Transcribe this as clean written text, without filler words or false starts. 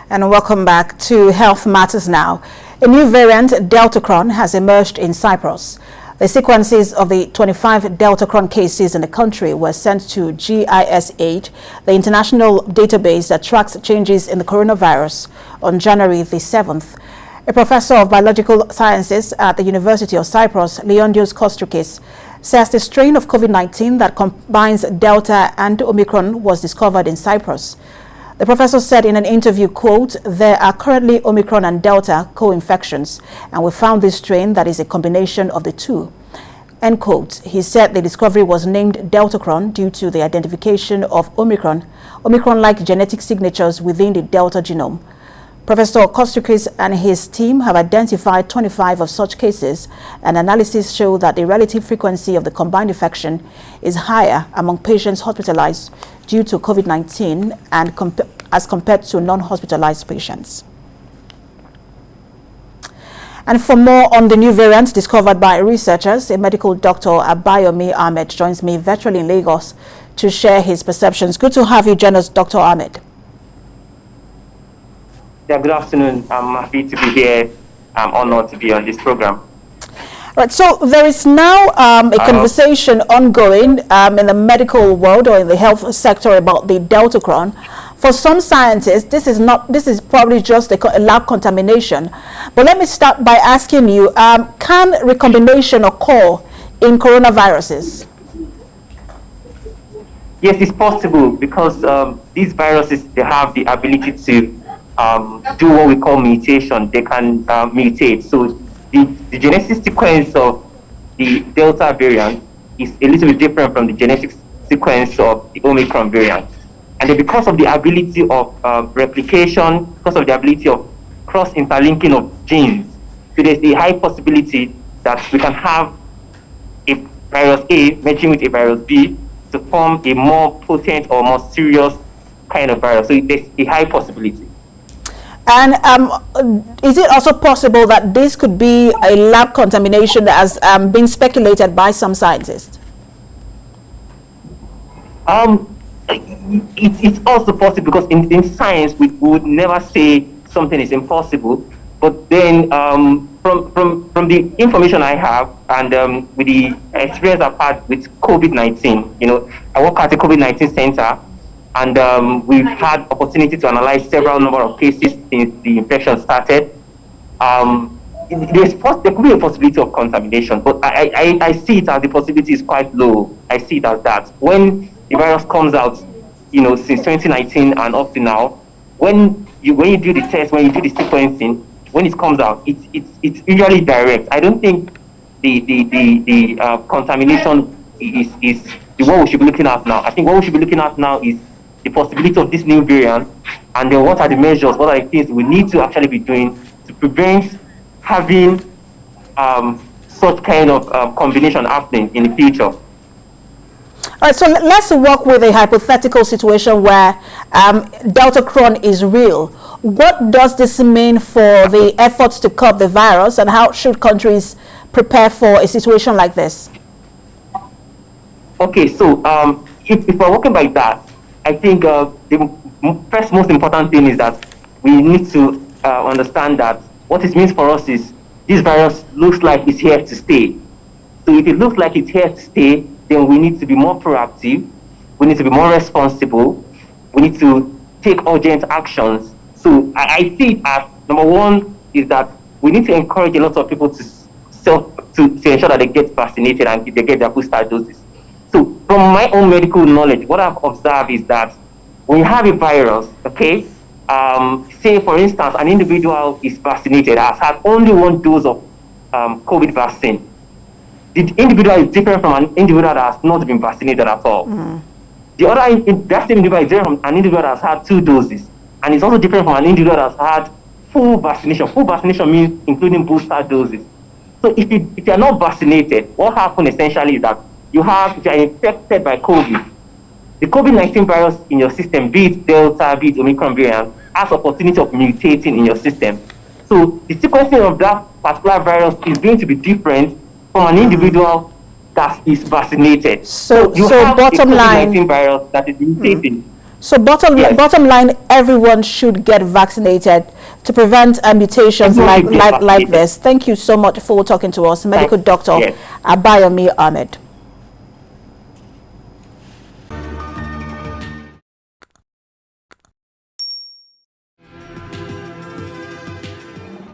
And welcome back to Health Matters Now. A new variant, Deltacron, has emerged in Cyprus. The sequences of the 25 Deltacron cases in the country were sent to GISAID, the international database that tracks changes in the coronavirus, on January the 7th. A professor of biological sciences at the University of Cyprus, Leondios Kostrikis, says the strain of COVID-19 that combines Delta and Omicron was discovered in Cyprus. The professor said in an interview, quote, "There are currently Omicron and Delta co-infections, and we found this strain that is a combination of the two," end quote. He said the discovery was named Deltacron due to the identification of omicron-like genetic signatures within the Delta genome. Professor Kostrikis and his team have identified 25 of such cases, and analysis show that the relative frequency of the combined infection is higher among patients hospitalized due to COVID-19 and as compared to non-hospitalized patients. And for more on the new variant discovered by researchers, a medical doctor, Abayomi Ahmed, joins me virtually in Lagos to share his perceptions. Good to have you join us, Dr. Ahmed. Yeah, good afternoon. I'm happy to be here. I'm honored to be on this program. Right, so there is now a conversation ongoing in the medical world or in the health sector about the Deltacron. For some scientists, this is probably just a lab contamination. But let me start by asking you, can recombination occur in coronaviruses? Yes, it's possible because these viruses, they have the ability to do what we call mutation. They can mutate. So the genetic sequence of the Delta variant is a little bit different from the genetic sequence of the Omicron variant. And then because of the ability of replication, because of the ability of cross-interlinking of genes, so there's a high possibility that we can have a virus A matching with a virus B to form a more potent or more serious kind of virus. So there's a high possibility. And is it also possible that this could be a lab contamination that has been speculated by some scientists? It's also possible because in science we would never say something is impossible. But then from the information I have and with the experience I've had with COVID-19, I work at the COVID-19 center. And we've had opportunity to analyze several number of cases since the infection started. There could be a possibility of contamination, but I see it as the possibility is quite low. I see it as that. When the virus comes out, since 2019 and up to now, when you do the test, when you do the sequencing, when it comes out, it's usually direct. I don't think the contamination is the one we should be looking at now. I think what we should be looking at now is the possibility of this new variant, and then what are the measures, what are the things we need to actually be doing to prevent having such kind of combination happening in the future. All right, so let's work with a hypothetical situation where Deltacron is real. What does this mean for the efforts to curb the virus, and how should countries prepare for a situation like this? Okay, so if we're working by that, I think the first most important thing is that we need to understand that what it means for us is this virus looks like it's here to stay. So if it looks like it's here to stay, then we need to be more proactive, we need to be more responsible, we need to take urgent actions. So I see it as, number one, is that we need to encourage a lot of people to ensure that they get vaccinated and they get their booster doses. So from my own medical knowledge, what I've observed is that when you have a virus, okay, say for instance, an individual is vaccinated, has had only one dose of COVID vaccine. The individual is different from an individual that has not been vaccinated at all. The other, that same individual is different from an individual that has had 2 doses. And it's also different from an individual that has had full vaccination. Full vaccination means including booster doses. So if you are not vaccinated, what happens essentially is that if you are infected by COVID, the COVID-19 virus in your system, be it Delta, be it Omicron variant, has opportunity of mutating in your system. So the sequencing of that particular virus is going to be different from an individual that is vaccinated. So you have bottom a line, COVID-19 virus that is mutating. So bottom line, everyone should get vaccinated to prevent mutations like this. Thank you so much for talking to us, medical doctor Abayomi Ahmed.